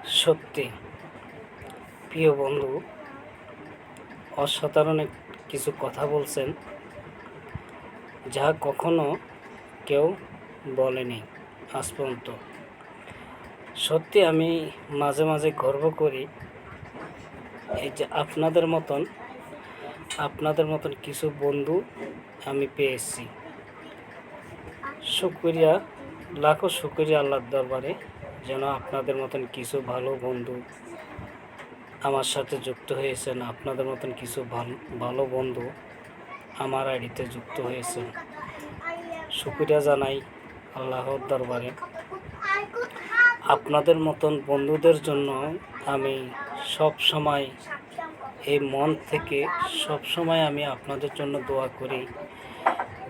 সত্যি প্রিয় বন্ধু, অসাধারণ কিছু কথা বলছেন, যা কখনো কেউ বলেনি আজ পর্যন্ত। সত্যি আমি মাঝে মাঝে গর্ব করি এই যে আপনাদের মতন কিছু বন্ধু আমি পেয়েছি। শুকরিয়া, লাখো শুকরিয়া আল্লাহর দরবারে, যেন আপনাদের মতন কিছু ভালো বন্ধু আমার সাথে যুক্ত হয়েছেন। আপনাদের মতন কিছু ভালো বন্ধু আমার আইডিতে যুক্ত হয়েছেন। শুকরিয়া জানাই আল্লাহর দরবারে। আপনাদের মতন বন্ধুদের জন্য আমি সব সময় এই মন থেকে আমি আপনাদের জন্য দোয়া করি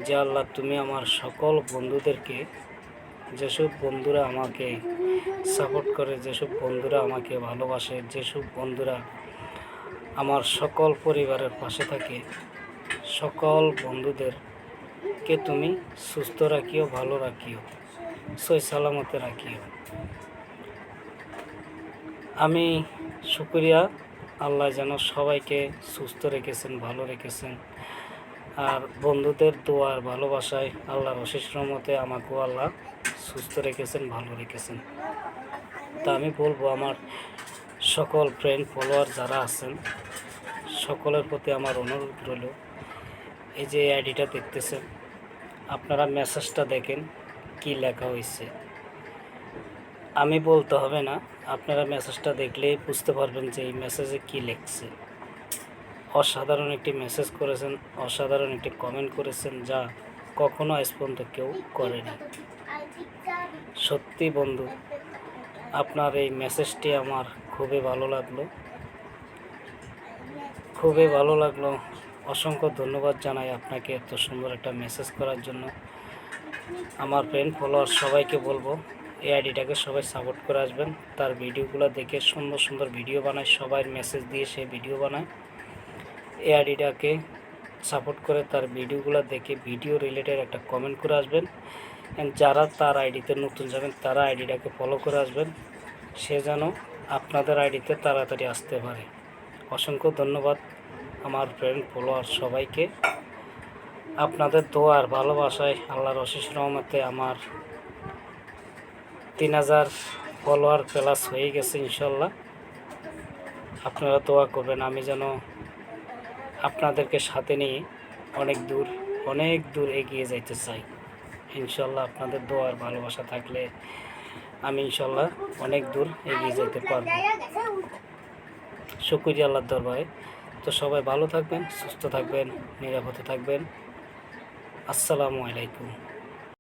যে আল্লাহ, তুমি আমার সকল বন্ধুদেরকে, যেসব বন্ধুরা আমাকে সাপোর্ট করে, যেসব বন্ধুরা আমাকে ভালোবাসে, যেসব বন্ধুরা আমার সকল পরিবারের পাশে থাকে, সকল বন্ধুদেরকে তুমি সুস্থ রাখিও, ভালো রাখিও, সই সালামতে রাখিও। আমি শুকরিয়া, আল্লাহ যেন সবাইকে সুস্থ রেখেছেন, ভালো রেখেছেন। আর বন্ধুদের দোয়ার ভালোবাসায় আল্লাহর অশেষ রহমতে আমাকেও আল্লাহ সুস্থ রেখেছেন, ভালো রেখেছেন। তা আমি বলবো, আমার সকল ফ্রেন্ড ফলোয়ার যারা আছেন, সকলের প্রতি আমার অনুরোধ রইল, এই যে আইডিটা দেখতেছেন, আপনারা মেসেজটা দেখেন কি লেখা হয়েছে। আমি বলতে হবে না, আপনারা মেসেজটা দেখলেই বুঝতে পারবেন যে এই মেসেজে কি লিখছে। অসাধারণ একটি মেসেজ করেছেন, অসাধারণ একটি কমেন্ট করেছেন, যা কখনো আজ পর্যন্ত কেউ করেনি। সত্যি বন্ধু, আপনার এই মেসেজটি আমার খুবই ভালো লাগলো। অসংখ্য ধন্যবাদ জানাই আপনাকে এত সুন্দর একটা মেসেজ করার জন্য। আমার ফ্রেন্ড ফলোয়ার সবাইকে বলবো, এই আইডিটাকে সবাই সাপোর্ট করে আসবেন। তার ভিডিওগুলো দেখে সুন্দর সুন্দর ভিডিও বানায়, সবাই মেসেজ দিয়ে সে ভিডিও বানায়। এই আইডিটাকে সাপোর্ট করে তার ভিডিওগুলো দেখে ভিডিও রিলেটেড একটা কমেন্ট করে আসবেন। যারা তার আইডিতে নতুন যাবেন, তারা আইডিটাকে ফলো করে আসবেন, সে যেন আপনাদের আইডিতে তাড়াতাড়ি আসতে পারে। অসংখ্য ধন্যবাদ আমার ফ্রেন্ড ফলোয়ার সবাইকে। আপনাদের দোয়ার ভালোবাসায় আল্লাহর অশেষ রহমতে আমার 3000 ফলোয়ার প্লাস হয়ে গেছে ইনশাল্লাহ। আপনারা দোয়া করবেন, আমি যেন আপনাদেরকে সাথে নিয়ে অনেক দূর এগিয়ে যাইতে চাই ইনশাল্লাহ। আপনাদের দোয়ার ভালোবাসা থাকলে আমি ইনশাল্লাহ অনেক দূর এগিয়ে যেতে পারব। শুকরিয়া আল্লাহর দরবারে। তো সবাই ভালো থাকবেন, সুস্থ থাকবেন, নিরাপদে থাকবেন। আসসালামু আলাইকুম।